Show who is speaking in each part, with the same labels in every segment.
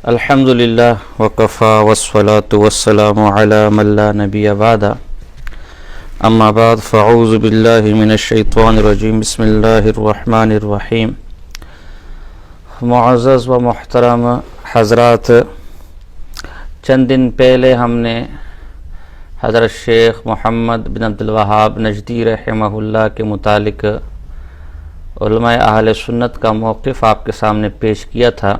Speaker 1: الحمدللہ وکفا والصلاة والسلام علی من لا نبی بعد اما بعد فاعوذ باللہ من الشیطان الرجیم بسم اللہ الرحمن الرحیم۔ معزز و محترم حضرات، چند دن پہلے ہم نے حضرت شیخ محمد بن عبد الوہاب نجدی رحمہ اللہ کے متعلق علماء اہل سنت کا موقف آپ کے سامنے پیش کیا تھا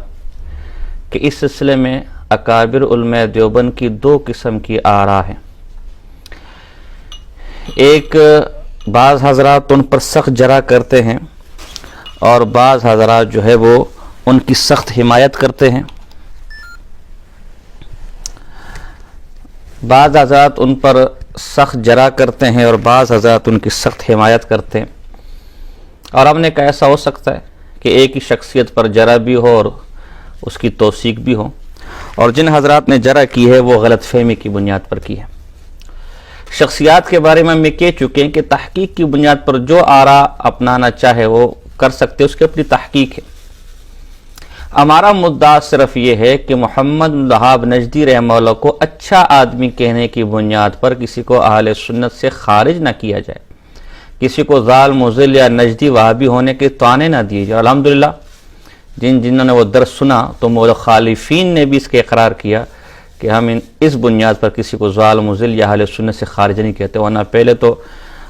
Speaker 1: کہ اس سلسلے میں اکابر علماء دیوبند کی دو قسم کی آراء ہیں۔ ایک، بعض حضرات ان پر سخت جرح کرتے ہیں اور بعض حضرات جو ہے وہ ان کی سخت حمایت کرتے ہیں۔ بعض حضرات ان پر سخت جرح کرتے ہیں اور بعض حضرات ان کی سخت حمایت کرتے ہیں، اور ہم نے کہا ایسا ہو سکتا ہے کہ ایک ہی شخصیت پر جرح بھی ہو اور اس کی توثیق بھی ہو، اور جن حضرات نے جرح کی ہے وہ غلط فہمی کی بنیاد پر کی ہے۔ شخصیات کے بارے میں ہم کہہ چکے ہیں کہ تحقیق کی بنیاد پر جو آراء اپنانا چاہے وہ کر سکتے، اس کی اپنی تحقیق ہے۔ ہمارا مدعا صرف یہ ہے کہ محمد بن وہاب نجدی رحمہ اللہ کو اچھا آدمی کہنے کی بنیاد پر کسی کو اہل سنت سے خارج نہ کیا جائے، کسی کو ظالم مضل یا نجدی وہابی ہونے کے طعنے نہ دیے جائے۔ الحمدللہ جنہوں نے وہ درس سنا تو مخالفین نے بھی اس کے اقرار کیا کہ ہم اس بنیاد پر کسی کو ظالم مضل یا اہل سنت سے خارج نہیں کہتے، ورنہ پہلے تو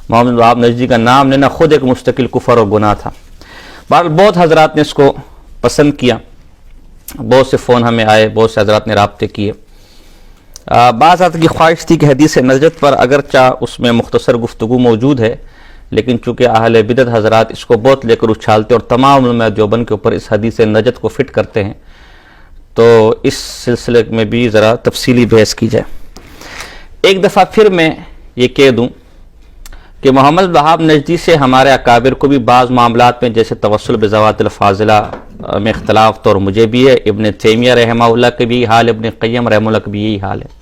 Speaker 1: محمد بن وہاب نجدی کا نام لینا خود ایک مستقل کفر و گناہ تھا۔ بہرحال بہت حضرات نے اس کو پسند کیا، بہت سے فون ہمیں آئے، بہت سے حضرات نے رابطے کیے۔ بعض حضرات کی خواہش تھی کہ حدیث نجت پر اگرچہ اس میں مختصر گفتگو موجود ہے، لیکن چونکہ اہل بدعت حضرات اس کو بہت لے کر اچھالتے اور تمام علماء دیوبند کے اوپر اس حدیث نجت کو فٹ کرتے ہیں، تو اس سلسلے میں بھی ذرا تفصیلی بحث کی جائے۔ ایک دفعہ پھر میں یہ کہہ دوں کہ محمد بن وہاب نجدی سے ہمارے اکابر کو بھی بعض معاملات میں جیسے توسل بذوات الفاضلہ میں اختلاف تو اور مجھے بھی ہے، ابن تیمیہ رحمہ اللہ کے بھی حال، ابن قیم رحمہ اللہ کا بھی یہی حال ہے۔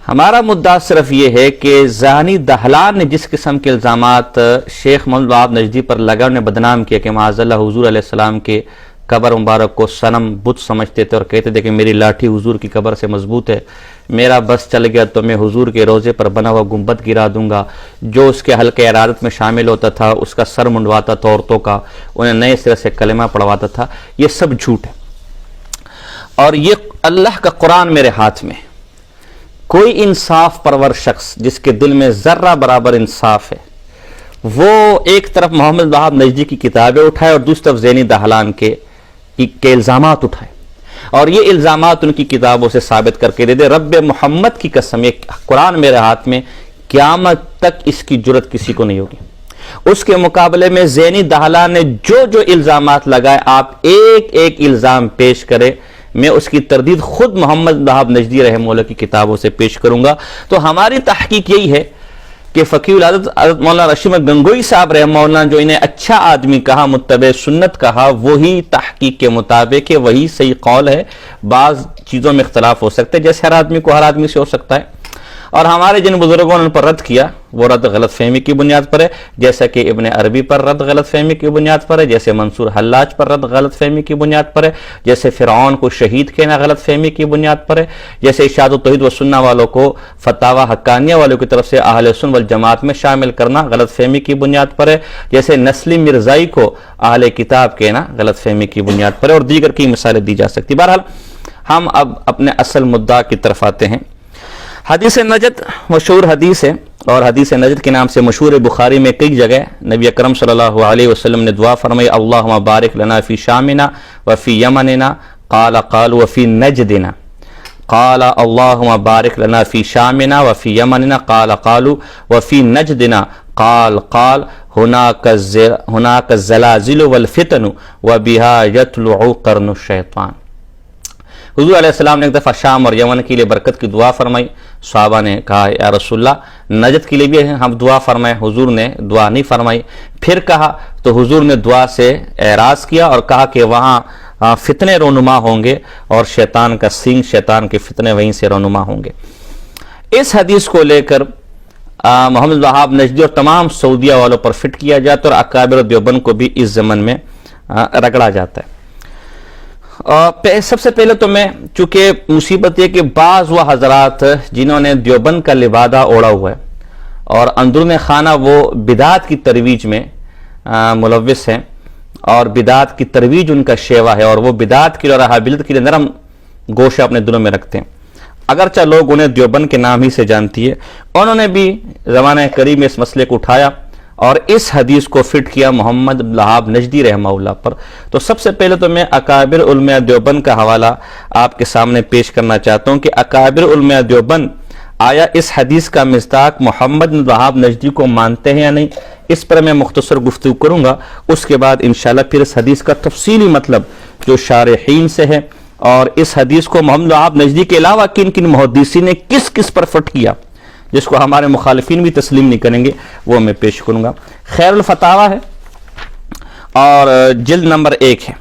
Speaker 1: ہمارا مدعا صرف یہ ہے کہ زانی دہلان نے جس قسم کے الزامات شیخ محمد بن وہاب نجدی پر لگا، انہیں بدنام کیا کہ معاذ اللہ حضور علیہ السلام کے قبر مبارک کو صنم بت سمجھتے تھے اور کہتے تھے کہ میری لاٹھی حضور کی قبر سے مضبوط ہے، میرا بس چل گیا تو میں حضور کے روضے پر بنا ہوا گنبد گرا دوں گا۔ جو اس کے حلقہ ارادت میں شامل ہوتا تھا اس کا سر منڈواتا تھا عورتوں کا، انہیں نئے سرے سے کلمہ پڑھواتا تھا، یہ سب جھوٹ ہے۔ اور یہ اللہ کا قرآن میرے ہاتھ میں، کوئی انصاف پرور شخص جس کے دل میں ذرہ برابر انصاف ہے وہ ایک طرف محمد بن وہاب نجدی کی کتابیں اٹھائے اور دوسری طرف زینی دہلان کے الزامات اٹھائے، اور یہ الزامات ان کی کتابوں سے ثابت کر کے دے دے۔ رب محمد کی قسم، یہ قرآن میرے ہاتھ میں، قیامت تک اس کی جرت کسی کو نہیں ہوگی۔ اس کے مقابلے میں زینی دہلان نے جو الزامات لگائے، آپ ایک ایک الزام پیش کرے، میں اس کی تردید خود محمد بن وہاب نجدی رحمہ اللہ کی کتابوں سے پیش کروں گا۔ تو ہماری تحقیق یہی ہے کہ فقیہ العادت حضرت مولانا رشید احمد گنگوئی صاحب رحمہ اللہ جو انہیں اچھا آدمی کہا، متبع سنت کہا، وہی تحقیق کے مطابق ہے، وہی صحیح قول ہے۔ بعض چیزوں میں اختلاف ہو سکتے ہیں، جیسے ہر آدمی کو ہر آدمی سے ہو سکتا ہے، اور ہمارے جن بزرگوں نے ان پر رد کیا وہ رد غلط فہمی کی بنیاد پر ہے، جیسا کہ ابن عربی پر رد غلط فہمی کی بنیاد پر ہے، جیسے منصور حلاج پر رد غلط فہمی کی بنیاد پر ہے، جیسے فرعون کو شہید کہنا غلط فہمی کی بنیاد پر ہے، جیسے ارشاد التوحید و سنہ والوں کو فتاوی حقانیہ والوں کی طرف سے اہل سنت والجماعت میں شامل کرنا غلط فہمی کی بنیاد پر ہے، جیسے نسلی مرزائی کو اہل کتاب کہنا غلط فہمی کی بنیاد پر ہے، اور دیگر کی مثالیں دی جا سکتی۔ بہرحال ہم اب اپنے اصل مدعا کی طرف آتے ہیں۔ حدیث نجت مشہور حدیث ہے، اور حدیث نجت کے نام سے مشہور بخاری میں کئی جگہ نبی اکرم صلی اللہ علیہ وسلم نے دعا فرمائی، اللہم بارک لنا فی شامنا وفی یمننا قال قالوا وفی نجدنا، قال اللہم بارک لنا فی شامنا وفی یمننا قال قالوا وفی نجدنا، قال هناك الزلازل والفتن وبها يطلع قرن الشیطان۔ حضور علیہ السلام نے ایک دفعہ شام اور یمن کے لیے برکت کی دعا فرمائی، صحابہ نے کہا یا رسول اللہ نجد کے لیے بھی ہم دعا فرمائیں، حضور نے دعا نہیں فرمائی۔ پھر کہا تو حضور نے دعا سے اعراض کیا اور کہا کہ وہاں فتنے رونما ہوں گے اور شیطان کا سینگ، شیطان کے فتنے وہیں سے رونما ہوں گے۔ اس حدیث کو لے کر محمد بن وہاب نجدی اور تمام سعودیہ والوں پر فٹ کیا جاتا ہے، اور اکابر دیوبند کو بھی اس ضمن میں رگڑا جاتا ہے۔ سب سے پہلے تو میں چونکہ مصیبت یہ کہ بعض وہ حضرات جنہوں نے دیوبند کا لبادہ اوڑا ہوا ہے اور اندرون خانہ وہ بدعات کی ترویج میں ملوث ہیں اور بدعات کی ترویج ان کا شیوا ہے اور وہ بدعات کے لیے اور رہابیت کے لیے نرم گوشہ اپنے دلوں میں رکھتے ہیں، اگرچہ لوگ انہیں دیوبند کے نام ہی سے جانتی ہے، انہوں نے بھی زمانہ قریب میں اس مسئلے کو اٹھایا اور اس حدیث کو فٹ کیا محمد بن وہاب نجدی رحمہ اللہ پر۔ تو سب سے پہلے تو میں اکابر علماء دیوبند کا حوالہ آپ کے سامنے پیش کرنا چاہتا ہوں کہ اکابر علماء دیوبند آیا اس حدیث کا مصداق محمد بن وہاب نجدی کو مانتے ہیں یا نہیں، اس پر میں مختصر گفتگو کروں گا۔ اس کے بعد انشاءاللہ پھر اس حدیث کا تفصیلی مطلب جو شارحین سے ہے اور اس حدیث کو محمد بن وہاب نجدی کے علاوہ کن کن محدثین نے کس کس پر فٹ کیا جس کو ہمارے مخالفین بھی تسلیم نہیں کریں گے وہ میں پیش کروں گا۔ خیر الفتاوی ہے اور جلد نمبر 1 ہے،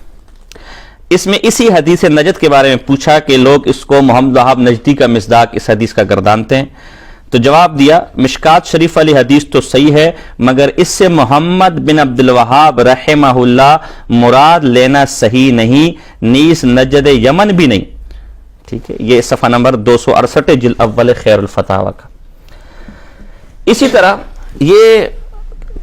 Speaker 1: اس میں اسی حدیث نجد کے بارے میں پوچھا کہ لوگ اس کو محمد وہاب نجدی کا مصداق اس حدیث کا گردانتے ہیں، تو جواب دیا مشکات شریف والی حدیث تو صحیح ہے مگر اس سے محمد بن عبد الوہاب رحمہ اللہ مراد لینا صحیح نہیں، نیز نجد یمن بھی نہیں۔ ٹھیک ہے، یہ صفحہ نمبر 268 جلد اول خیر الفتاوی کا۔ اسی طرح یہ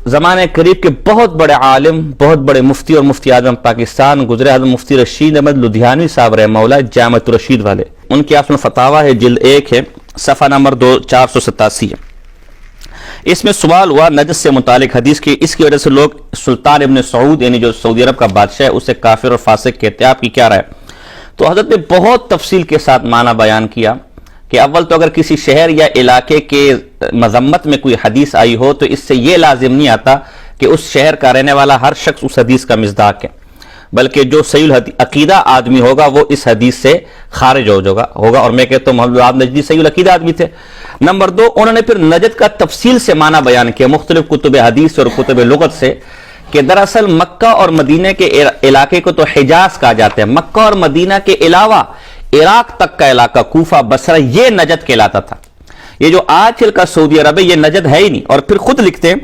Speaker 1: زمانے قریب کے بہت بڑے عالم، بہت بڑے مفتی اور مفتی اعظم پاکستان گزرے حضرت مفتی رشید احمد لدھیانوی صاحب رحمہ اللہ جامعۃ الرشید والے، ان کی آپ فتاوی ہے جلد 1 ہے صفحہ نمبر 487 ہے۔ اس میں سوال ہوا نجس سے متعلق حدیث کی، اس کی وجہ سے لوگ سلطان ابن سعود یعنی جو سعودی عرب کا بادشاہ ہے اسے کافر اور فاسق کہتے ہیں، آپ کی کیا رائے؟ تو حضرت نے بہت تفصیل کے ساتھ معنی بیان کیا کہ اول تو اگر کسی شہر یا علاقے کے مذمت میں کوئی حدیث آئی ہو تو اس سے یہ لازم نہیں آتا کہ اس شہر کا رہنے والا ہر شخص اس حدیث کا مصداق ہے، بلکہ جو صحیح عقیدہ آدمی ہوگا وہ اس حدیث سے خارج ہوگا اور میں کہتا ہوں محمد وہاب نجدی صحیح العقیدہ آدمی تھے۔ نمبر 2، انہوں نے پھر نجد کا تفصیل سے معنی بیان کیا مختلف کتب حدیث اور کتب لغت سے کہ دراصل مکہ اور مدینہ کے علاقے کو تو حجاز کہا جاتا ہے، مکہ اور مدینہ کے علاوہ عراق تک کا علاقہ کوفہ بصرہ یہ نجد کہلاتا تھا۔ یہ جو آج کل کا سعودی عرب ہے یہ نجد ہے ہی نہیں، اور پھر خود لکھتے ہیں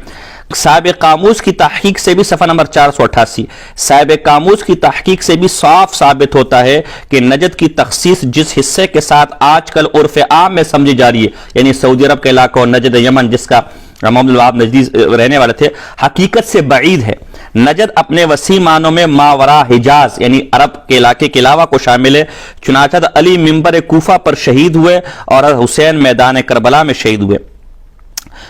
Speaker 1: صاحب قاموس کی تحقیق سے بھی صفحہ نمبر 488 صاحب قاموس کی تحقیق سے بھی صاف ثابت ہوتا ہے کہ نجد کی تخصیص جس حصے کے ساتھ آج کل عرف عام میں سمجھی جا رہی ہے یعنی سعودی عرب کا علاقہ اور نجد یمن جس کا محمد وہاب نجدی رہنے والے تھے حقیقت سے بعید ہے۔ نجد اپنے وسیع معنوں میں ماورا حجاز یعنی عرب کے علاقے کے علاوہ کو شامل ہے، چنانچہ علی منبر کوفہ پر شہید ہوئے اور حسین میدان کربلا میں شہید ہوئے۔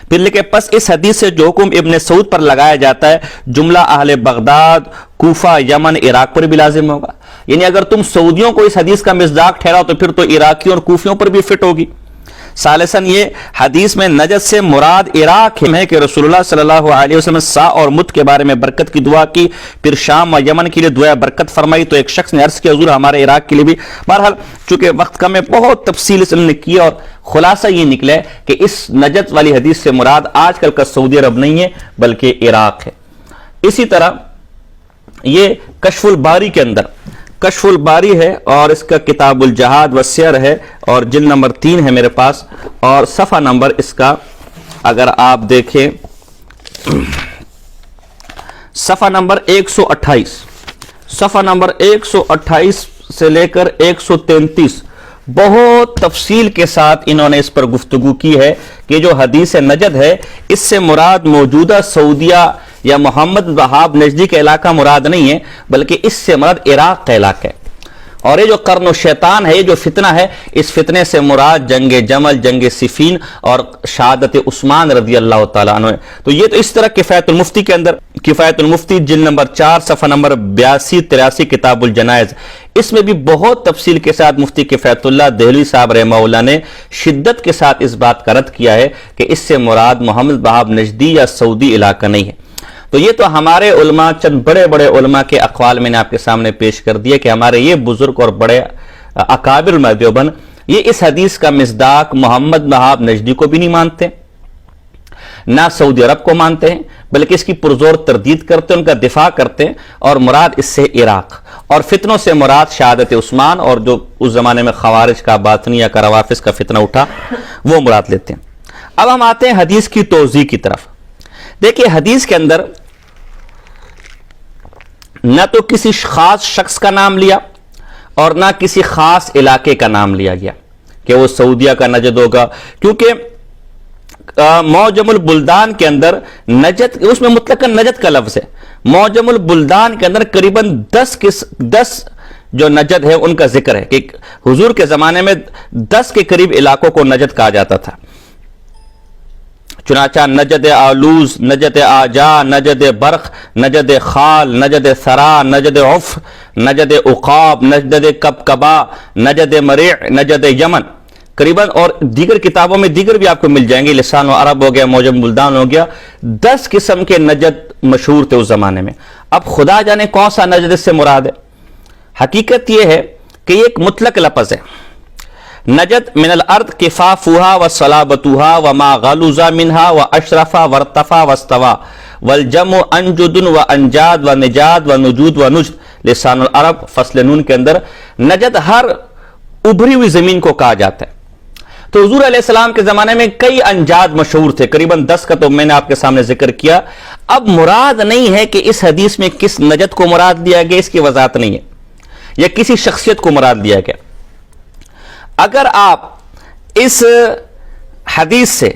Speaker 1: پھر لکھے پس اس حدیث سے جو حکم ابن سعود پر لگایا جاتا ہے جملہ اہل بغداد کوفہ یمن عراق پر بھی لازم ہوگا، یعنی اگر تم سعودیوں کو اس حدیث کا مصداق ٹھہراؤ تو پھر تو عراقیوں اور کوفیوں پر بھی فٹ ہوگی۔ ثالثاً یہ حدیث میں نجد سے مراد عراق ہے کہ رسول اللہ صلی اللہ علیہ وسلم سا اور مت کے بارے میں برکت کی دعا کی، پھر شام و یمن کے لیے دعا برکت فرمائی، تو ایک شخص نے عرض کیا حضور ہمارے عراق کے لیے بھی۔ بہرحال چونکہ وقت کم ہے بہت تفصیل اس نے کی اور خلاصہ یہ نکلا ہے کہ اس نجد والی حدیث سے مراد آج کل کا سعودی عرب نہیں ہے بلکہ عراق ہے۔ اسی طرح یہ کشف الباری کے اندر کشف الباری ہے اور اس کا کتاب الجہاد والسیر ہے اور جلد نمبر 3 ہے میرے پاس، اور صفحہ نمبر اس کا اگر آپ دیکھیں صفحہ نمبر 128 صفحہ نمبر 128 سے لے کر 133 بہت تفصیل کے ساتھ انہوں نے اس پر گفتگو کی ہے کہ جو حدیث نجد ہے اس سے مراد موجودہ سعودیہ یا محمد وہاب نجدی کا علاقہ مراد نہیں ہے بلکہ اس سے مراد عراق کا علاقہ ہے، اور یہ جو قرن و شیطان ہے یہ جو فتنہ ہے اس فتنے سے مراد جنگ جمل جنگ صفین اور شہادت عثمان رضی اللہ تعالیٰ عنہ ہے۔ تو یہ تو اس طرح کفایت المفتی کے اندر کفایت المفتی جلد نمبر 4 صفحہ نمبر 82-83 کتاب الجنائز، اس میں بھی بہت تفصیل کے ساتھ مفتی کفایت اللہ دہلوی صاحب رحمہ اللہ نے شدت کے ساتھ اس بات کا رد کیا ہے کہ اس سے مراد محمد وہاب نجدی یا سعودی علاقہ نہیں ہے۔ تو یہ تو ہمارے علماء چند بڑے بڑے علماء کے اقوال میں نے آپ کے سامنے پیش کر دیا کہ ہمارے یہ بزرگ اور بڑے اکابر علماء دیوبند یہ اس حدیث کا مصداق محمد وہاب نجدی کو بھی نہیں مانتے، نہ سعودی عرب کو مانتے ہیں، بلکہ اس کی پرزور تردید کرتے ہیں، ان کا دفاع کرتے ہیں، اور مراد اس سے عراق اور فتنوں سے مراد شہادت عثمان اور جو اس زمانے میں خوارج کا باطنیہ کا روافظ کا فتنہ اٹھا وہ مراد لیتے ہیں۔ اب ہم آتے ہیں حدیث کی توضیح کی طرف۔ دیکھیے حدیث کے اندر نہ تو کسی خاص شخص کا نام لیا اور نہ کسی خاص علاقے کا نام لیا گیا کہ وہ سعودیہ کا نجد ہوگا، کیونکہ معجم البلدان کے اندر نجد، اس میں مطلقاً نجد کا لفظ ہے، معجم البلدان کے اندر قریباً 10 جو نجد ہے ان کا ذکر ہے کہ حضور کے زمانے میں 10 کے قریب علاقوں کو نجد کہا جاتا تھا۔ چنانچہ نجد آلوز، نجد آجا، نجد برق، نجد خال، نجد ثرا، نجد عف، نجد عقاب، نجد کبکبا، نجد مرع، نجد یمن قریباً، اور دیگر کتابوں میں دیگر بھی آپ کو مل جائیں گے، لسان و عرب ہو گیا، معجم بلدان ہو گیا، 10 قسم کے نجد مشہور تھے اس زمانے میں۔ اب خدا جانے کون سا نجد سے مراد ہے۔ حقیقت یہ ہے کہ یہ ایک مطلق لفظ ہے۔ نجد من الارض کفافها وصلابتها وما غلظ منها واشرف وارتفع واستوى والجمع انجد وانجاد ونجاد ونجود ونجد، لسان العرب فصل نون کے اندر نجد ہر ابھری ہوئی زمین کو کہا جاتا ہے۔ تو حضور علیہ السلام کے زمانے میں کئی انجاد مشہور تھے، قریباً 10 کا تو میں نے آپ کے سامنے ذکر کیا۔ اب مراد نہیں ہے کہ اس حدیث میں کس نجد کو مراد دیا گیا، اس کی وضاحت نہیں ہے، یا کسی شخصیت کو مراد دیا گیا۔ اگر آپ اس حدیث سے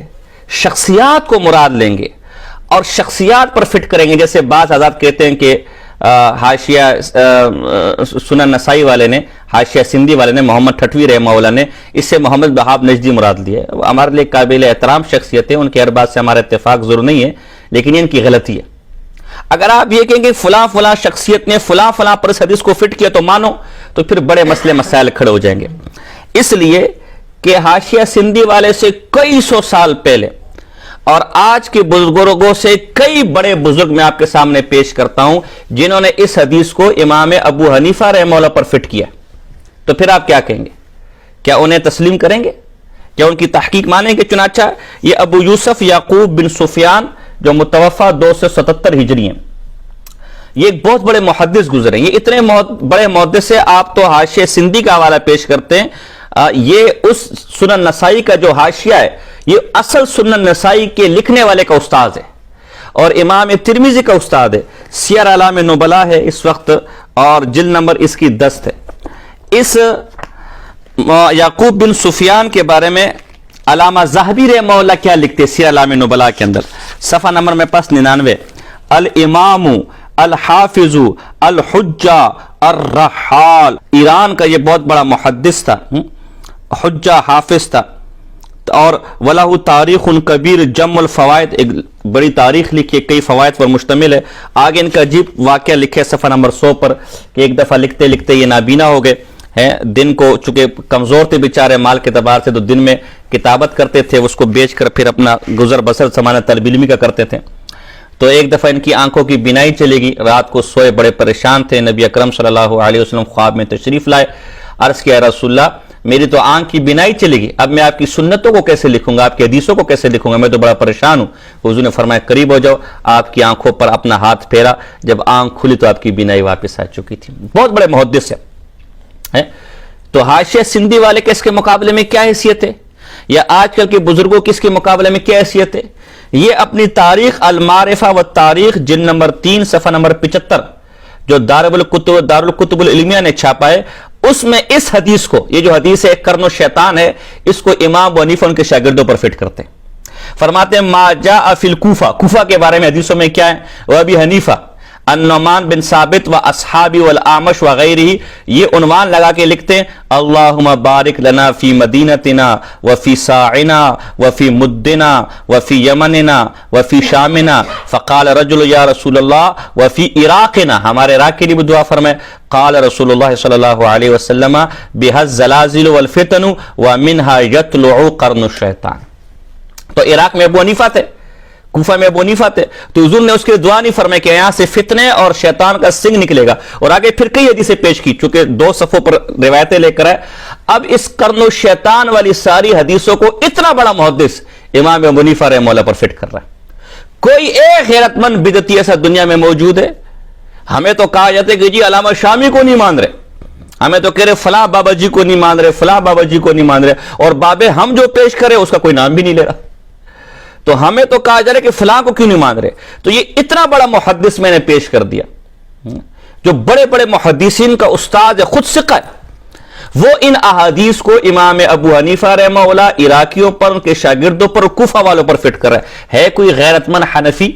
Speaker 1: شخصیات کو مراد لیں گے اور شخصیات پر فٹ کریں گے، جیسے بعض حضرات کہتے ہیں کہ حاشیہ سنن نسائی والے نے، حاشیہ سندھی والے نے، محمد ٹھٹوی رحمہ اللہ نے اس سے محمد وہاب نجدی مراد لیے، ہمارے لیے قابل احترام شخصیت ہے، ان کے ہر بات سے ہمارا اتفاق ضرور نہیں ہے، لیکن یہ ان کی غلطی ہے۔ اگر آپ یہ کہیں گے فلاں فلاں شخصیت نے فلاں فلاں پر اس حدیث کو فٹ کیا تو مانو، تو پھر بڑے مسئلے مسائل کھڑے ہو جائیں گے، اس لیے کہ حاشیہ سندھی والے سے کئی سو سال پہلے اور آج کے بزرگوں سے کئی بڑے بزرگ میں آپ کے سامنے پیش کرتا ہوں جنہوں نے اس حدیث کو امام ابو حنیفہ رحمہ اللہ پر فٹ کیا، تو پھر آپ کیا کہیں گے؟ کیا انہیں تسلیم کریں گے؟ کیا ان کی تحقیق مانیں گے؟ چنانچہ یہ ابو یوسف یعقوب بن سفیان جو متوفہ 277 ہجری ہیں، یہ ایک بہت بڑے محدث گزرے ہیں، یہ اتنے بڑے محدث ہیں، آپ تو حاشیہ سندھی کا حوالہ پیش کرتے ہیں، یہ اس سنن نسائی کا جو حاشیہ ہے یہ اصل سنن نسائی کے لکھنے والے کا استاد ہے، اور امام ترمذی کا استاد ہے، سیر اعلام نبلا ہے اس وقت، اور جلد نمبر اس کی 10 ہے۔ اس یعقوب بن سفیان کے بارے میں علامہ ذہبی رحمہ اللہ کیا لکھتے سیر اعلام نبلا کے اندر، صفحہ نمبر میں پاس 99، الامام الحافظ الحجہ الرحال، ایران کا یہ بہت بڑا محدث تھا، حجہ حافظ تھا، اور وَلَهُ تاریخ کبیر جم الفوائد، ایک بڑی تاریخ لکھی ہے، کئی فوائد پر مشتمل ہے۔ آگے ان کا عجیب واقعہ لکھے صفحہ نمبر 100 پر کہ ایک دفعہ لکھتے لکھتے یہ نابینا ہو گئے ہیں، دن کو چونکہ کمزور تھے بیچارے مال کے اعتبار سے، تو دن میں کتابت کرتے تھے، اس کو بیچ کر پھر اپنا گزر بسر سمانا طلب علمی کا کرتے تھے۔ تو ایک دفعہ ان کی آنکھوں کی بینائی چلے گی، رات کو سوئے، بڑے پریشان تھے، نبی اکرم صلی اللہ علیہ وسلم خواب میں تشریف لائے، عرض کیا رسول اللہ میری تو آنکھ کی بینائی چلے گی، اب میں آپ کی سنتوں کو کیسے لکھوں گا، آپ کی حدیثوں کو کیسے لکھوں گا، میں تو بڑا پریشان ہوں۔ حضور نے فرمایا قریب ہو جاؤ، آپ کی آنکھوں پر اپنا ہاتھ پھیرا، جب آنکھ کھلی تو آپ کی بینائی واپس آ چکی تھی۔ بہت بڑے محدث ہے۔ تو حاشیہ سندھی والے کے اس کے مقابلے میں کیا حیثیت ہے، یا آج کل کے بزرگوں کی اس کے مقابلے میں کیا حیثیت ہے؟ یہ اپنی تاریخ المعرفہ و تاریخ جلد نمبر 3 صفحہ نمبر 75 جو دارالکتب العلمیہ نے چھاپا ہے، اس میں اس حدیث کو، یہ جو حدیث ہے قرن و شیطان ہے، اس کو امام ابو حنیفہ ان کے شاگردوں پر فٹ کرتے ہیں۔ فرماتے ہیں ما جاء فی الکوفہ، کوفہ کے بارے میں حدیثوں میں کیا ہے، وہ ابی حنیفہ النعمان بن ثابت و اصحابی والاعمش وغیرہ، یہ عنوان لگا کے لکھتے ہیں اللہم بارک لنا فی مدینتنا وفی ساعنا وفی مدنا وفی یمننا وفی شامنا، فقال رجل یا رسول اللہ وفی عراقنا، ہمارے عراق کے لیے بھی دعا فرمائے، قال رسول اللہ صلی اللہ علیہ وسلم بها الزلازل والفتن ومنها يطلع قرن الشیطان۔ تو عراق میں ابو حنیفہ تھے، کوفہ میں ابو حنیفہ تھے، تو حضور نے اس کے دعا نہیں فرمائی کہ یہاں سے فتنے اور شیطان کا سنگ نکلے گا، اور آگے پھر کئی حدیثیں پیش کی، چونکہ 2 صفوں پر روایتیں لے کر آئے۔ اب اس قرن و شیطان والی ساری حدیثوں کو اتنا بڑا محدث امام ابو حنیفہ رحمہ اللہ پر فٹ کر رہا ہے۔ کوئی ایک غیرت مند بدعتی ایسا دنیا میں موجود ہے؟ ہمیں تو کہا جاتا ہے کہ جی علامہ شامی کو نہیں مان رہے، ہمیں تو کہہ رہے فلاں بابا جی کو نہیں مان رہے، فلاں بابا جی کو نہیں مان رہے، اور بابے ہم جو پیش کرے اس کا کوئی نام بھی نہیں لے رہا، تو ہمیں تو کہا جا رہا ہے کہ فلاں کو کیوں نہیں مان رہے۔ تو یہ اتنا بڑا محدث میں نے پیش کر دیا جو بڑے بڑے محدثین کا استاد ہے، خود ثقہ ہے، وہ ان احادیث کو امام ابو حنیفہ رحمہ اللہ عراقیوں پر، ان کے شاگردوں پر، کوفہ والوں پر فٹ کر رہا ہے کوئی غیرت مند حنفی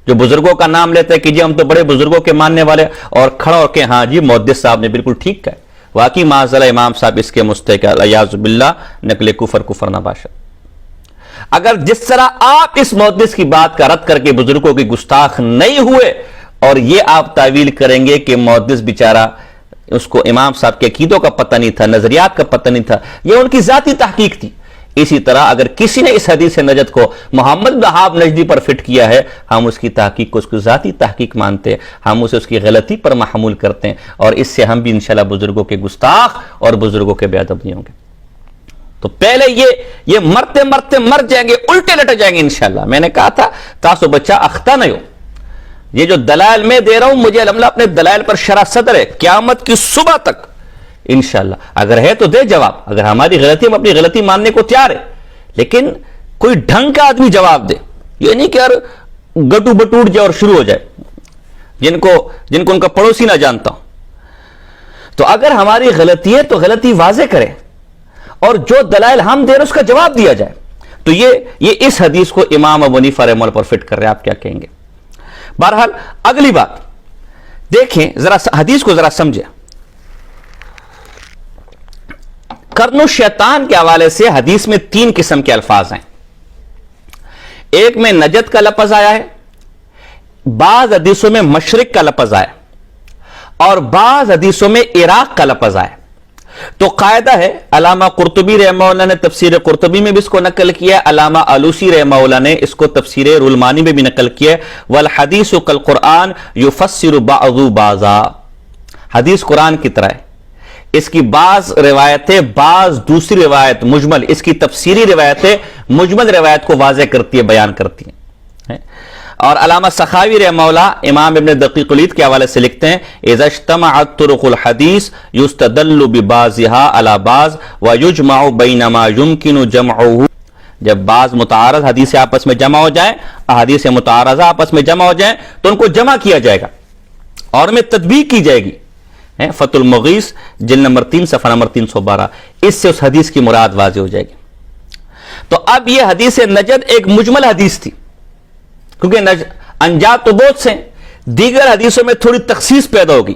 Speaker 1: جو بزرگوں کا نام لیتا ہے کہ جی ہم تو بڑے بزرگوں کے ماننے والے، اور کھڑا ہو کے ہاں جی محدث صاحب نے بالکل ٹھیک کہا ہے، واقعی معاذ امام صاحب اس کے مستحق الیاذ باللہ نقل کفر نباشا۔ اگر جس طرح آپ اس محدث کی بات کا رد کر کے بزرگوں کی گستاخ نہیں ہوئے، اور یہ آپ تعویل کریں گے کہ محدث بیچارہ اس کو امام صاحب کے عقیدوں کا پتہ نہیں تھا، نظریات کا پتہ نہیں تھا، یہ ان کی ذاتی تحقیق تھی، اسی طرح اگر کسی نے اس حدیث نجد کو محمد بن وہاب نجدی پر فٹ کیا ہے، ہم اس کی تحقیق کو اس کی ذاتی تحقیق مانتے ہیں، ہم اسے اس کی غلطی پر محمول کرتے ہیں، اور اس سے ہم بھی انشاءاللہ بزرگوں کے گستاخ اور بزرگوں کے بے ادب نہیں ہوں گے۔ تو پہلے یہ مرتے مرتے مر جائیں گے، الٹے لٹ جائیں گے انشاءاللہ۔ میں نے کہا تھا تاسو بچہ اختہ نہیں ہو، یہ جو دلائل میں دے رہا ہوں مجھے الحمدللہ اپنے دلائل پر شرح صدر ہے، قیامت کی صبح تک انشاءاللہ اگر ہے تو دے جواب، اگر ہماری غلطی ہم اپنی غلطی ماننے کو تیار ہے، لیکن کوئی ڈھنگ کا آدمی جواب دے، یہ نہیں کہ یار گٹو بٹوٹ جائے اور شروع ہو جائے جن کو ان کا پڑوسی نہ جانتا ہوں۔ تو اگر ہماری غلطی ہے تو غلطی واضح کرے، اور جو دلائل ہم دے رہے اس کا جواب دیا جائے۔ تو یہ اس حدیث کو امام ابو حنیفہ رحمہ اللہ پر فٹ کر رہے ہیں، آپ کیا کہیں گے؟ بہرحال اگلی بات دیکھیں، ذرا حدیث کو ذرا سمجھیں۔ قرن الشیطان کے حوالے سے حدیث میں 3 قسم کے الفاظ ہیں، ایک میں نجد کا لفظ آیا ہے، بعض حدیثوں میں مشرق کا لفظ آیا، اور بعض حدیثوں میں عراق کا لفظ آیا۔ تو قاعدہ ہے، علامہ قرطبی رحمہ اللہ نے تفسیر قرطبی میں بھی اس کو نقل کیا ہے، علامہ آلوسی رحمہ اللہ نے اس کو تفسیر رولمانی میں بھی نقل کیا ہے، والحدیث کالقرآن یفسر بعض بعضا، حدیث قرآن کی طرح ہے، اس کی بعض روایتیں بعض دوسری روایت مجمل، اس کی تفسیری روایتیں مجمل روایت کو واضح کرتی ہے، بیان کرتی ہیں۔ اور علامہ سخاوی رحمہ اللہ امام ابن دقیق العید کے حوالے سے لکھتے ہیں، اذا اجتمعت طرق الحدیث یستدل ببعضها على بعض ويجمع بین ما يمکن جمعه، جب بعض متعارض حدیث آپس میں جمع ہو جائیں، احادیث متعارضہ آپس میں جمع ہو جائیں تو ان کو جمع کیا جائے گا اور میں تطبیق کی جائے گی۔ فتح المغیث جلد نمبر 3 صفحہ نمبر 312، اس سے اس حدیث کی مراد واضح ہو جائے گی۔ تو اب یہ حدیث نجد ایک مجمل حدیث تھی، کیونکہ انجات تو بہت سے، دیگر حدیثوں میں تھوڑی تخصیص پیدا ہوگی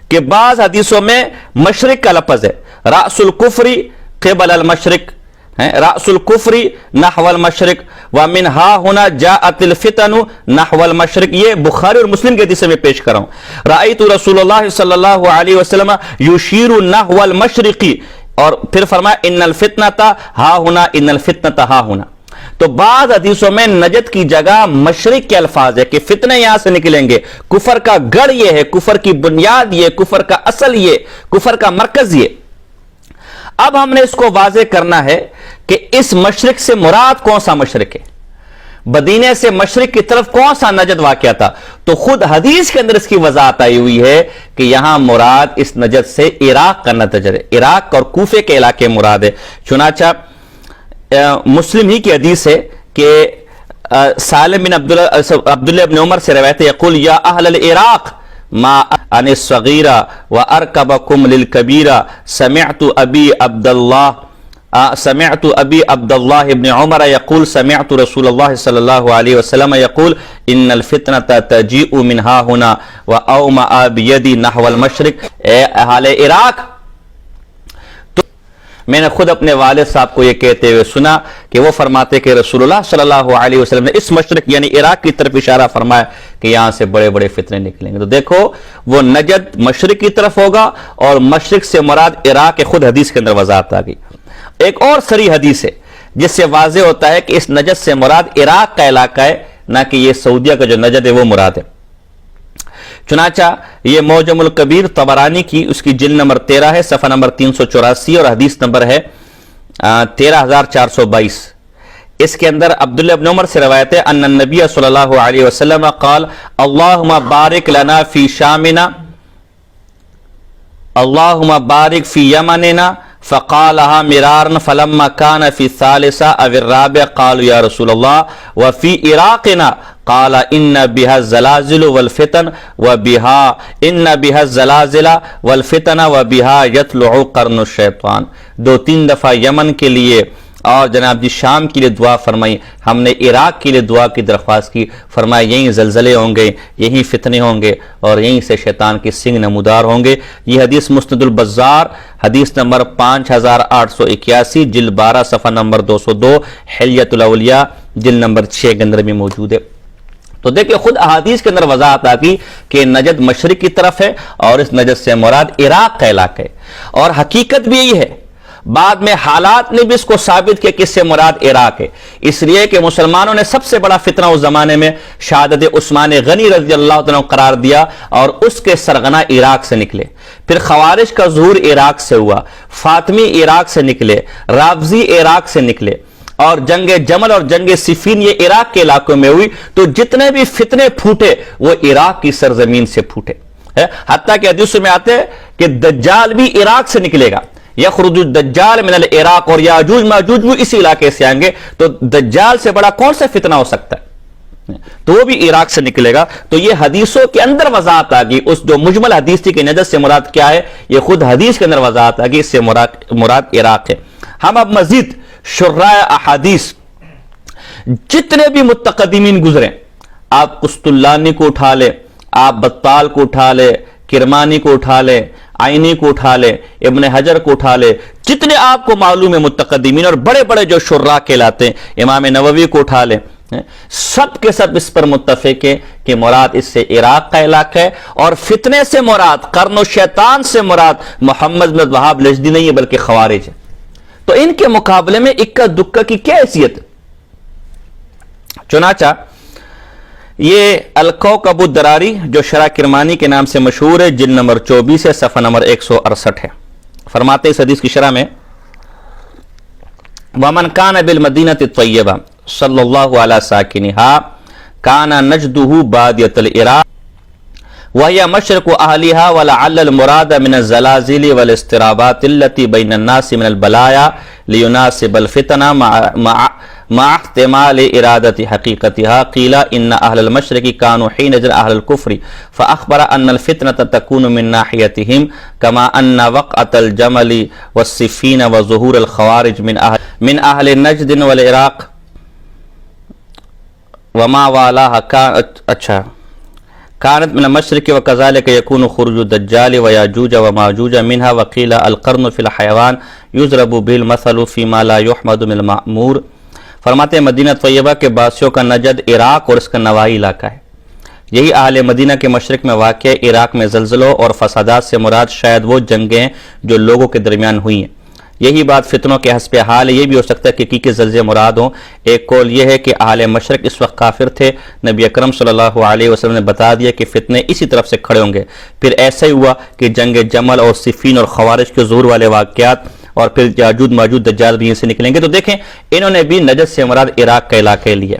Speaker 1: کہ بعض حدیثوں میں مشرق کا لفظ ہے، رأس الکفر قبل المشرق، رأس الکفر نحو المشرق، ومن ہا ہونا جاءت الفتن نحو المشرق، یہ بخاری اور مسلم کے حدیث میں پیش کر رہا ہوں۔ رأیت رسول اللہ صلی اللہ علیہ وسلم یشیر نحو المشرق، اور پھر فرمایا ان الفتنۃ ہا ہونا، ان الفتنۃ ہا ہونا۔ تو بعض حدیثوں میں نجد کی جگہ مشرق کے الفاظ ہے کہ فتنے یہاں سے نکلیں گے، کفر کا گڑھ یہ ہے، کفر کی بنیاد یہ، کفر کا اصل یہ، کفر کا مرکز یہ۔ اب ہم نے اس کو واضح کرنا ہے کہ اس مشرق سے مراد کون سا مشرق ہے، مدینے سے مشرق کی طرف کون سا نجد واقع تھا۔ تو خود حدیث کے اندر اس کی وضاحت آئی ہوئی ہے کہ یہاں مراد اس نجد سے عراق کا نجد ہے، عراق اور کوفے کے علاقے مراد ہے۔ چنانچہ مسلم ہی کی حدیث ہے کہ سالم بن عبداللہ بن عمر سے روایت ہے، یقول یا اہل العراق ما عن الصغیرہ وارکبکم للکبیرہ، سمعت ابی عبداللہ ابن عمر یقول سمعت رسول اللہ صلی اللہ علیہ وسلم یقول ان الفتنة تجیء من ها هنا واومأ بیدی نحو المشرق۔ اے اہل عراق، میں نے خود اپنے والد صاحب کو یہ کہتے ہوئے سنا کہ وہ فرماتے کہ رسول اللہ صلی اللہ علیہ وسلم نے اس مشرق یعنی عراق کی طرف اشارہ فرمایا کہ یہاں سے بڑے بڑے فتنے نکلیں گے۔ تو دیکھو وہ نجد مشرق کی طرف ہوگا، اور مشرق سے مراد عراق کے خود حدیث کے اندر وضاحت آ گئی۔ ایک اور صریح حدیث ہے جس سے واضح ہوتا ہے کہ اس نجد سے مراد عراق کا علاقہ ہے، نہ کہ یہ سعودیہ کا جو نجد ہے وہ مراد ہے۔ چنانچہ یہ معجم الکبیر طبرانی کی اس کی جلد نمبر 13 ہے، صفحہ نمبر 384، اور حدیث نمبر ہے 13422۔ اس کے اندر عبداللہ بن عمر سے روایت ہے ان النبی صلی اللہ علیہ وسلم قال اللہم بارک لنا فی شامنا، اللہم بارک فی یمننا، فقالها مرارا فلما كان في الثالثة او الرابعة قالوا يا رسول الله وفي عراقنا قال ان بها الزلازل والفتن والفتن وبها يطلع قرن الشیطان. 2-3 دفعہ یمن کے لیے اور جناب جی شام کے لیے دعا فرمائی. ہم نے عراق کے لیے دعا کی درخواست کی، فرمایا یہیں زلزلے ہوں گے، یہیں فتنے ہوں گے اور یہیں سے شیطان کے سنگ نمودار ہوں گے. یہ حدیث مسند البزار حدیث نمبر 5881 جلد 12 صفحہ نمبر 202، حلیۃ الاولیاء جلد نمبر 6 کے اندر بھی موجود ہے. تو دیکھیں خود احادیث کے اندر وضاحت آ گئی کہ نجد مشرق کی طرف ہے اور اس نجد سے مراد عراق کا علاقہ ہے، اور حقیقت بھی یہی ہے. بعد میں حالات نے بھی اس کو ثابت کیا کہ اس سے مراد عراق ہے، اس لیے کہ مسلمانوں نے سب سے بڑا فتنہ اس زمانے میں شہادت عثمان غنی رضی اللہ عنہ قرار دیا اور اس کے سرغنہ عراق سے نکلے. پھر خوارج کا ظہور عراق سے ہوا، فاطمی عراق سے نکلے، رافضی عراق سے نکلے، اور جنگ جمل اور جنگ صفین یہ عراق کے علاقوں میں ہوئی. تو جتنے بھی فتنے پھوٹے وہ عراق کی سرزمین سے پھوٹے. حتیٰ کہ حدیث میں آتے ہیں کہ دجال بھی عراق سے نکلے گا، یخرج الدجال من العراق، اور یاجوج ماجوج بھی اسی علاقے سے آئیں گے. تو دجال سے بڑا کون سا فتنہ ہو سکتا ہے؟ تو وہ بھی عراق سے نکلے گا. تو یہ حدیثوں کے اندر وضاحت آ گئی. اس جو مجمل حدیث تھی کہ نجد سے مراد کیا ہے، یہ خود حدیث کے اندر وضاحت آ گئی، اس سے مراد عراق ہے. ہم اب مزید شراح احادیث جتنے بھی متقدمین گزرے، آپ قسطلانی کو اٹھا لے، آپ بطال کو اٹھا لے، کرمانی کو اٹھا لے، آئینی کو اٹھا لے، ابن حجر کو اٹھا لے، جتنے آپ کو معلوم ہے متقدمین اور بڑے بڑے جو شراح کہلاتے ہیں، امام نووی کو اٹھا لے، سب کے سب اس پر متفق ہے کہ مراد اس سے عراق کا علاقہ ہے. اور فتنے سے مراد، قرن و شیطان سے مراد محمد بن وہاب لجدی نہیں ہے بلکہ خوارج ہے. تو ان کے مقابلے میں اکا دکا کی کیا حیثیت؟ چنانچہ یہ الکوکب الدراری جو شرح کرمانی کے نام سے مشہور ہے، جلد نمبر 24 ہے، صفحہ نمبر 168 ہے. فرماتے اس حدیث کی شرح میں وَمَنْ كَانَ بِالْمَدِينَةِ الطَّيِّبَةِ صلی اللہ علیہ ساکنہا کَانَ نَجْدُهُ بَادِيَةَ الْعِرَاقِ وَهِيَ مَشْرِقُ أَهْلِهَا وَلَعَلَّ الْمُرَادَ مِنَ الزَّلَازِلِ وَالْاضْطِرَابَاتِ الَّتِي بَيْنَ النَّاسِ مِنَ الْبَلَايَا لِيُنَاسِبَ الْفِتْنَ مع احتمال إرادة حقيقتها. قيل إن أهل المشرق كانوا حينئذ أهل الكفر فأخبر أن الفتنة تكون من ناحيتهم كما أن وقعة الجمل والسفين وظهور الخوارج من أهل النجد والعراق وما والاها كانت من المشرق وكذلك يكون خروج الدجال وياجوج وماجوج منها. وقيل القرن في الحيوان يضرب به المثل فيما لا يحمد من المأمور. فرماتے ہیں مدینہ طیبہ کے باسیوں کا نجد عراق اور اس کا نواحی علاقہ ہے. یہی اہل مدینہ کے مشرق میں واقع ہے. عراق میں زلزلوں اور فسادات سے مراد شاید وہ جنگیں ہیں جو لوگوں کے درمیان ہوئی ہیں. یہی بات فتنوں کے حسب حال ہے. یہ بھی ہو سکتا ہے کہ حقیقی زلزلے مراد ہوں. ایک قول یہ ہے کہ اہل مشرق اس وقت کافر تھے، نبی اکرم صلی اللہ علیہ وسلم نے بتا دیا کہ فتنے اسی طرف سے کھڑے ہوں گے. پھر ایسا ہی ہوا کہ جنگ جمل اور صفین اور خوارج کے ظہور والے واقعات اور پھر یاجوج ماجوج دجال بھی یہیں سے نکلیں گے. تو دیکھیں انہوں نے بھی نجد سے مراد عراق کا علاقہ لیا.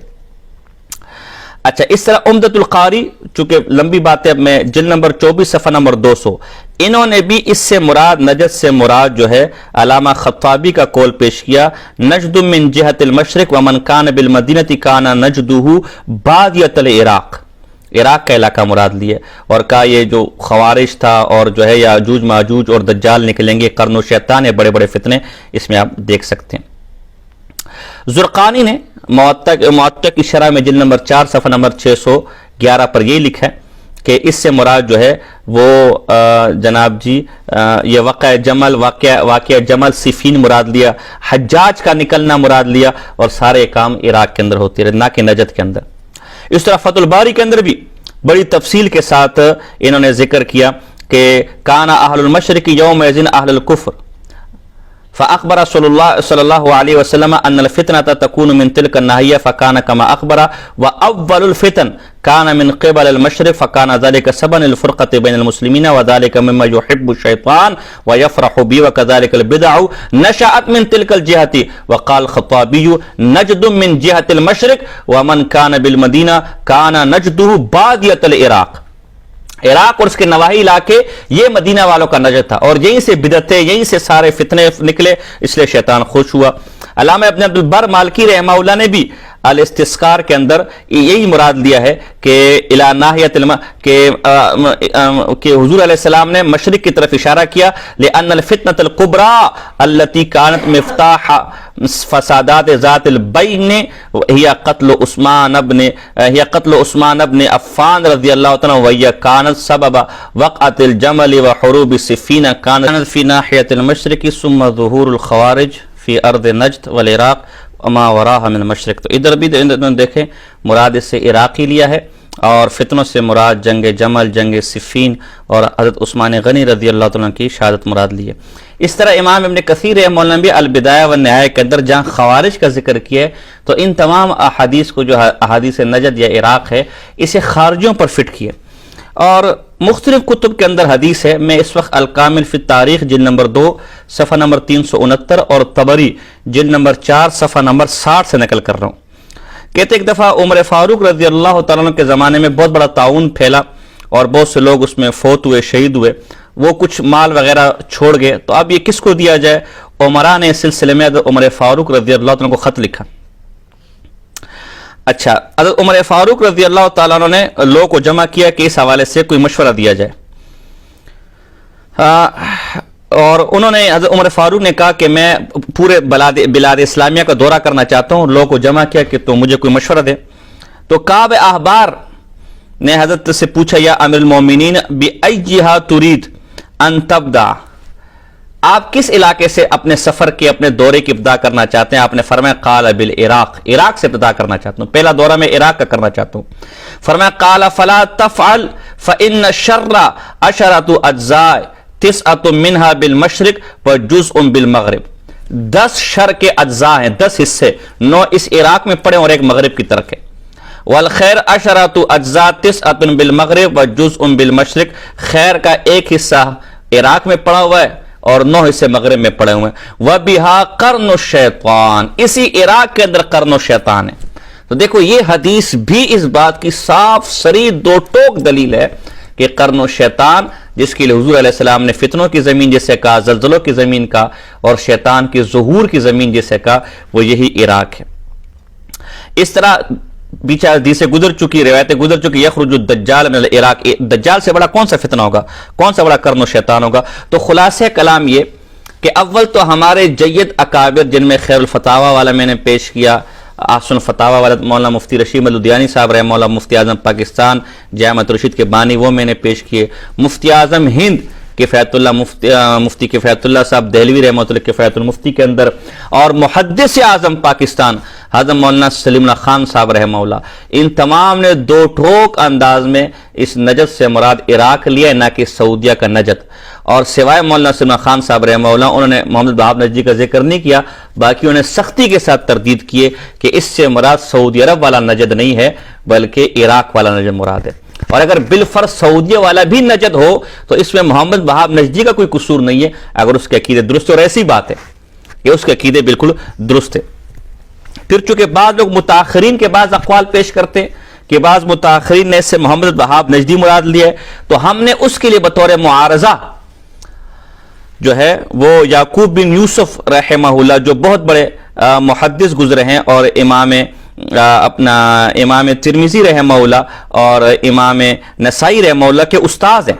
Speaker 1: اچھا، اس طرح عمدۃ القاری، چونکہ لمبی بات ہے، اب میں جلد نمبر 24 صفحہ نمبر 200، انہوں نے بھی اس سے مراد نجد سے مراد جو ہے علامہ خطابی کا قول پیش کیا. نجد من جہت المشرق ومن کان بالمدینہ کان نجدہ بادیۃ العراق، عراق کا علاقہ مراد لیے، اور کہا یہ جو خوارج تھا اور جو ہے یاجوج ماجوج اور دجال نکلیں گے، قرن و شیطان ہے، بڑے بڑے فتنے اس میں آپ دیکھ سکتے ہیں. زرقانی نے معطا کی شرح میں جلد نمبر 4 صفحہ نمبر 611 پر یہ لکھا ہے کہ اس سے مراد جو ہے وہ جناب جی یہ واقعہ جمل صفین مراد لیا، حجاج کا نکلنا مراد لیا، اور سارے کام عراق کے اندر ہوتے رہے، نہ کہ نجد کے اندر. اس طرح فتح الباری کے اندر بھی بڑی تفصیل کے ساتھ انہوں نے ذکر کیا کہ کانا اہل المشرق یومئذ اہل الکفر فاخبر صلی اللہ علیہ وسلم ان الفتنة تكون من تلك الناحية فكان كما اخبر واول الفتن كان من قبل المشرق فكان ذلك سببا للفرقة بين المسلمين وذلك مما يحب الشيطان ويفرح به وكذلك البدع نشأت من تلك الجهة. وقال الخطابي نجد من جهة المشرق ومن كان بالمدينة كان نجده بادية العراق. عراق اور اس کے نواحی علاقے یہ مدینہ والوں کا نجد تھا، اور یہیں سے بدعتیں، یہیں سے سارے فتنے نکلے، اس لیے شیطان خوش ہوا. علامہ ابن عبد البر مالکی رحمہ اللہ نے بھی الاستسقار کے اندر یہی مراد لیا ہے کہ الی ناحیۃ کہ حضور علیہ السلام نے مشرق کی طرف اشارہ کیا، لأن الفتنة الكبرى التي كانت مفتاح فسادات ذات البین هي قتل عثمان بن عفان رضی اللہ تعالیٰ عنہ، وهي كانت سبب وقعة الجمل وحروب صفین كانت في ناحیۃ المشرق ثم ظهور الخوارج في ارض نجد والعراق وما وراها من المشرق۔ تو ادھر بھی دیکھیں مراد اس سے عراقی لیا ہے، اور فتنوں سے مراد جنگ جمل، جنگ صفین اور حضرت عثمان غنی رضی اللہ تعالیٰ عنہ کی شہادت مراد لی ہے۔ اس طرح امام ابن کثیر رحمہ اللہ نے البدایہ والنہایہ کے اندر جہاں خوارج کا ذکر کیا ہے تو ان تمام احادیث کو جو احادیث نجد یا عراق ہے اسے خارجیوں پر فٹ کیا، اور مختلف کتب کے اندر حدیث ہے۔ میں اس وقت الکامل فی التاریخ جلد نمبر 2 صفحہ نمبر 369 اور طبری جلد نمبر 4 صفحہ نمبر 60 سے نقل کر رہا ہوں۔ کہتے ایک دفعہ عمر فاروق رضی اللہ تعالیٰ عنہ کے زمانے میں بہت بڑا طاعون پھیلا اور بہت سے لوگ اس میں فوت ہوئے، شہید ہوئے، وہ کچھ مال وغیرہ چھوڑ گئے، تو اب یہ کس کو دیا جائے؟ عمرہ نے اس سلسلے میں عمر فاروق رضی اللہ تعالیٰ عنہ کو خط لکھا۔ اچھا، حضرت عمر فاروق رضی اللہ تعالیٰ عنہ نے لوگوں کو جمع کیا کہ اس حوالے سے کوئی مشورہ دیا جائے، اور انہوں نے حضرت عمر فاروق نے کہا کہ میں پورے بلاد اسلامیہ کا دورہ کرنا چاہتا ہوں، لوگوں کو جمع کیا کہ تو مجھے کوئی مشورہ دے۔ تو کعب احبار نے حضرت سے پوچھا، یا امیر المومنین بأیہا ترید ان تبدأ، آپ کس علاقے سے اپنے سفر کے اپنے دورے کی ابتدا کرنا چاہتے ہیں؟ آپ نے فرمایا قال بالعراق، عراق سے ابتدا کرنا چاہتا ہوں، پہلا دورہ میں عراق کا کرنا چاہتا ہوں۔ فرمایا قال فلا تفعل فإن الشر عشرة اجزاء 9 منها بالمشرق وجزء بالمغرب، 10 شر کے اجزاء ہیں، 10 حصے، 9 اس عراق میں پڑے اور ایک مغرب کی طرف ہے۔ والخیر 10 اجزاء 9 بالمغرب وجزء بالمشرق، خیر کا ایک حصہ عراق میں پڑا ہوا ہے اور 9 حصے مغرب میں پڑے ہوئے ہیں۔ وَبِهَا قرن الشیطان، اسی عراق کے اندر قرن الشیطان ہے۔ تو دیکھو یہ حدیث بھی اس بات کی صاف صریح دو ٹوک دلیل ہے کہ قرن الشیطان، جس کے لیے حضور علیہ السلام نے فتنوں کی زمین جسے کہا، زلزلوں کی زمین کا، اور شیطان کی ظہور کی زمین جسے کہا، وہ یہی عراق ہے۔ اس طرح بیچ حدیثیں گزر چکی، روایتیں گزر چکی، یخرج الدجال من العراق، دجال سے بڑا کون سا فتنہ ہوگا، کون سا بڑا قرن و شیطان ہوگا؟ تو خلاصہ کلام یہ کہ اول تو ہمارے جید اکابر، جن میں خیر الفتاوی والا میں نے پیش کیا، احسن الفتاوی والا مولانا مفتی رشید لدھیانی صاحب رحمہ اللہ، مفتی اعظم پاکستان جامعۃ رشید کے بانی، وہ میں نے پیش کیے، مفتی اعظم ہند کفایت اللہ، مفتی کفایت اللہ صاحب دہلوی رحمۃ اللہ کفایت المفتی کے اندر، اور محدث اعظم پاکستان حضرت مولانا سلیم اللہ خان صاحب رحمہ اللہ، ان تمام نے دو ٹوک انداز میں اس نجد سے مراد عراق لیا ہے، نہ کہ سعودیہ کا نجد۔ اور سوائے مولانا سلیم اللہ خان صاحب رحمہ اللہ، انہوں نے محمد وہاب نجدی کا ذکر نہیں کیا، باقی انہوں نے سختی کے ساتھ تردید کیے کہ اس سے مراد سعودی عرب والا نجد نہیں ہے بلکہ عراق والا نجد مراد ہے۔ اور اگر بالفرض سعودیہ والا بھی نجد ہو تو اس میں محمد وہاب نجدی کا کوئی قصور نہیں ہے، اگر اس کے عقیدے درست ہے، اور ایسی بات ہے کہ اس کے عقیدے بالکل درست ہے۔ پھر چونکہ بعض لوگ متاخرین کے بعض اقوال پیش کرتے ہیں کہ بعض متاخرین نے اس سے محمد وہاب نجدی مراد لیا ہے، تو ہم نے اس کے لیے بطور معارضہ جو ہے وہ یعقوب بن یوسف رحمہ اللہ، جو بہت بڑے محدث گزرے ہیں اور امام ترمذی رحمہ اللہ اور امام نسائی رحمہ اللہ کے استاذ ہیں،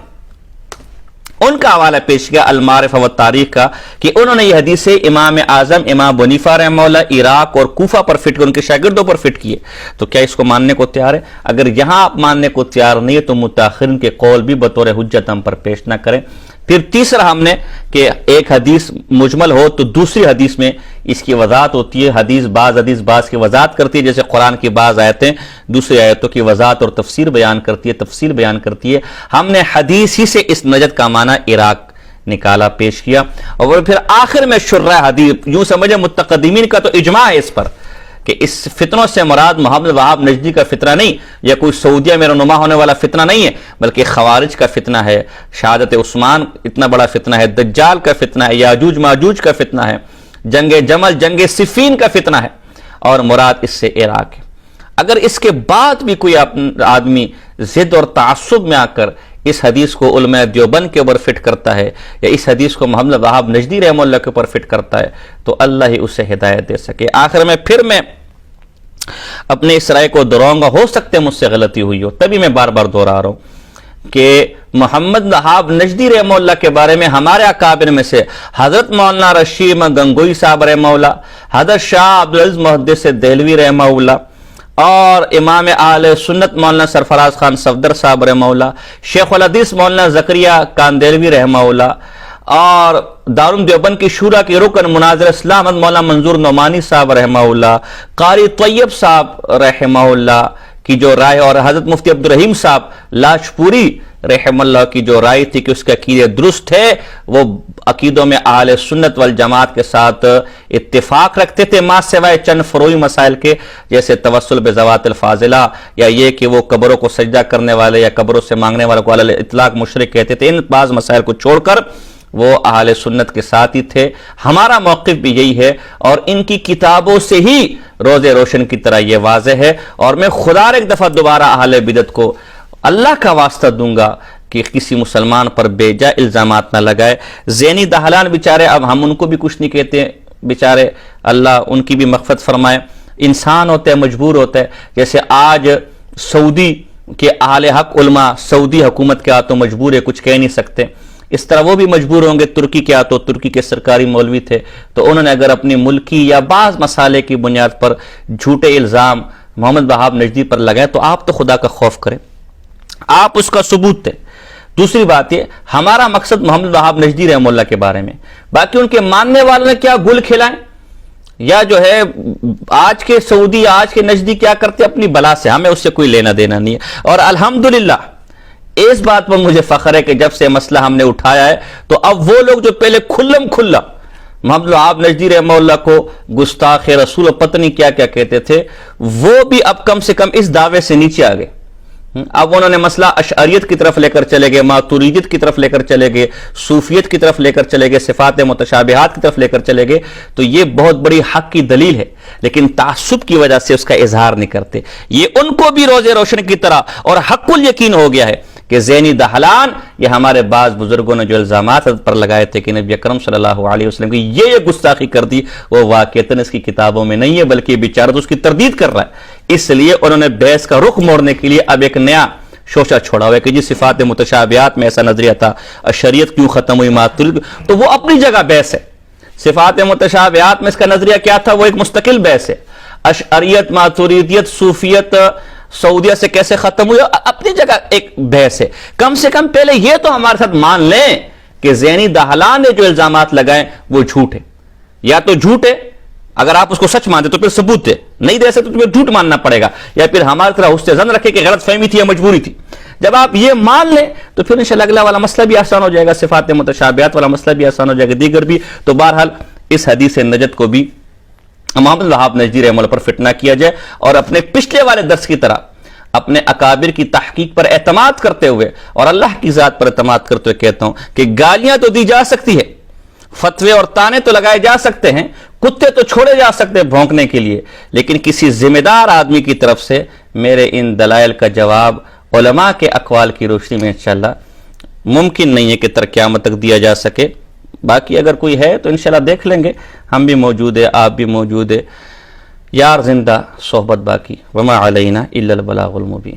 Speaker 1: ان کا حوالہ پیش کیا المعارف و تاریخ کا، کہ انہوں نے یہ حدیثیں امام اعظم امام ابو حنیفہ رحمہ اللہ عراق اور کوفہ پر فٹ کر ان کے شاگردوں پر فٹ کیے، تو کیا اس کو ماننے کو تیار ہے؟ اگر یہاں آپ ماننے کو تیار نہیں ہے تو متاخرین کے قول بھی بطور حجت ہم پر پیش نہ کریں۔ پھر تیسرا ہم نے کہ ایک حدیث مجمل ہو تو دوسری حدیث میں اس کی وضاحت ہوتی ہے، حدیث بعض کی وضاحت کرتی ہے، جیسے قرآن کی بعض آیتیں دوسری آیتوں کی وضاحت اور تفسیر بیان کرتی ہے، تفصیل بیان کرتی ہے۔ ہم نے حدیث ہی سے اس نجد کا معنی عراق نکالا، پیش کیا، اور پھر آخر میں شرح حدیث، یوں سمجھے متقدمین کا تو اجماع ہے اس پر کہ اس فتنوں سے مراد محمد وہاب نجدی کا فتنہ نہیں، یا کوئی سعودیہ میں رونما ہونے والا فتنہ نہیں ہے، بلکہ خوارج کا فتنہ ہے، شہادت عثمان اتنا بڑا فتنہ ہے، دجال کا فتنہ ہے، یاجوج ماجوج کا فتنہ ہے، جنگ جمل جنگ صفین کا فتنہ ہے، اور مراد اس سے عراق ہے۔ اگر اس کے بعد بھی کوئی آدمی ضد اور تعصب میں آ کر اس حدیث کو علماء دیوبند کے اوپر فٹ کرتا ہے، یا اس حدیث کو محمد وہاب نجدی رحمہ اللہ کے اوپر فٹ کرتا ہے، تو اللہ ہی اسے ہدایت دے سکے۔ آخر میں پھر میں اپنے اس رائے کو دہراؤں گا، ہو سکتے مجھ سے غلطی ہوئی ہو، تبھی میں بار بار دہرا رہا ہوں کہ محمد وہاب نجدی رحمہ اللہ کے بارے میں ہمارے اکابر میں سے حضرت مولانا رشید احمد گنگوئی صاحب رحمہ اللہ، حضرت شاہ عبدالعزیز محدث دہلوی رحمہ اللہ، اور امام اہل سنت مولانا سرفراز خان صفدر صاحب رحمہ اللہ، شیخ الحدیث مولانا زکریا کاندیلوی رحمہ اللہ، اور دارالعلوم دیوبند کی شورا کے رکن مناظر اسلام مولانا منظور نعمانی صاحب رحمہ اللہ، قاری طیب صاحب رحمہ اللہ کی جو رائے، اور حضرت مفتی عبدالرحیم صاحب لاجپوری رحمہ اللہ کی جو رائے تھی کہ اس کے عقیدے درست ہے، وہ عقیدوں میں اہل سنت والجماعت کے ساتھ اتفاق رکھتے تھے، ماں سوائے چند فروعی مسائل کے، جیسے توسل بذوات الفاضلہ، یا یہ کہ وہ قبروں کو سجدہ کرنے والے یا قبروں سے مانگنے والوں کو علی الاطلاق مشرک کہتے تھے۔ ان بعض مسائل کو چھوڑ کر وہ اہل سنت کے ساتھ ہی تھے۔ ہمارا موقف بھی یہی ہے، اور ان کی کتابوں سے ہی روز روشن کی طرح یہ واضح ہے، اور میں خدا ایک دفعہ دوبارہ اہل بدعت کو اللہ کا واسطہ دوں گا کہ کسی مسلمان پر بے جا الزامات نہ لگائے۔ زینی دہلان بیچارے، اب ہم ان کو بھی کچھ نہیں کہتے بیچارے، اللہ ان کی بھی مغفرت فرمائے، انسان ہوتے ہیں، مجبور ہوتے ہیں، جیسے آج سعودی کے اہل حق علماء سعودی حکومت کے ہاتھوں مجبور ہے، کچھ کہہ نہیں سکتے، اس طرح وہ بھی مجبور ہوں گے ترکی کے ہاتھوں۔ ترکی کے سرکاری مولوی تھے، تو انہوں نے اگر اپنی ملکی یا بعض مسالے کی بنیاد پر جھوٹے الزام محمد وہاب نجدی پر لگائے، تو آپ تو خدا کا خوف کریں، آپ اس کا ثبوت دیں۔ دوسری بات یہ، ہمارا مقصد محمد وہاب نجدی رحمہ اللہ کے بارے میں، باقی ان کے ماننے والوں نے کیا گل کھلائیں، یا جو ہے آج کے سعودی، آج کے نجدی کیا کرتے اپنی بلا سے، ہمیں اس سے کوئی لینا دینا نہیں ہے۔ اور الحمدللہ اس بات پر مجھے فخر ہے کہ جب سے مسئلہ ہم نے اٹھایا ہے، تو اب وہ لوگ جو پہلے کھلم کھلا محمد وہاب نجدی رحمہ اللہ کو گستاخ رسول و پتہ نہیں کیا کیا کہتے تھے، وہ بھی اب کم سے کم اس دعوے سے نیچے آ گئے۔ اب انہوں نے مسئلہ اشعریت کی طرف لے کر چلے گئے، ماتوریدیت کی طرف لے کر چلے گئے، صوفیت کی طرف لے کر چلے گئے، صفات متشابہات کی طرف لے کر چلے گئے، تو یہ بہت بڑی حق کی دلیل ہے، لیکن تعصب کی وجہ سے اس کا اظہار نہیں کرتے۔ یہ ان کو بھی روز روشن کی طرح اور حق الیقین ہو گیا ہے کہ زینی دہلان، یہ ہمارے بعض بزرگوں نے جو الزامات پر لگائے تھے کہ نبی اکرم صلی اللہ علیہ وسلم کی یہ گستاخی کر دی، وہ واقعتاً اس کی کتابوں میں نہیں ہے، بلکہ بیچارہ تو اس کی تردید کر رہا ہے۔ اس لیے انہوں نے بحث کا رخ موڑنے کے لیے اب ایک نیا شوشہ چھوڑا ہوا ہے کہ جی صفات متشابہات میں ایسا نظریہ تھا، شریعت کیوں ختم ہوئی، ماتوریدی، تو وہ اپنی جگہ بحث ہے۔ صفات متشابہات میں اس کا نظریہ کیا تھا، وہ ایک مستقل بحث ہے۔ اشعریت، ماتوریدیت، صوفیت سعودیہ سے کیسے ختم ہوئی، اپنی جگہ ایک بحث ہے۔ کم سے کم پہلے یہ تو ہمارے ساتھ مان لیں کہ زینی دہلان نے جو الزامات لگائیں وہ جھوٹ ہے، یا تو جھوٹ ہے، اگر آپ اس کو سچ مانتے تو پھر ثبوت دے، نہیں دے سکتے تو پھر جھوٹ ماننا پڑے گا، یا پھر ہماری طرح حسن ظن رکھے کہ غلط فہمی تھی یا مجبوری تھی۔ جب آپ یہ مان لیں تو پھر انشاءاللہ اگلا والا مسئلہ بھی آسان ہو جائے گا، صفات متشابہات والا مسئلہ بھی آسان ہو جائے گا، دیگر بھی۔ تو بہرحال اس حدیث نجات کو بھی محمد وہاب نجدی رحمہ اللہ پر فتنہ کیا جائے، اور اپنے پچھلے والے درس کی طرح اپنے اکابر کی تحقیق پر اعتماد کرتے ہوئے اور اللہ کی ذات پر اعتماد کرتے ہوئے کہتا ہوں کہ گالیاں تو دی جا سکتی ہے، فتوے اور تانے تو لگائے جا سکتے ہیں، کتے تو چھوڑے جا سکتے ہیں بھونکنے کے لیے، لیکن کسی ذمہ دار آدمی کی طرف سے میرے ان دلائل کا جواب علماء کے اقوال کی روشنی میں انشاءاللہ ممکن نہیں ہے کہ تر قیامت تک دیا جا سکے۔ باقی اگر کوئی ہے تو انشاءاللہ دیکھ لیں گے، ہم بھی موجود ہے، آپ بھی موجود ہے، یار زندہ صحبت باقی، وما علینا الا البلاغ المبین۔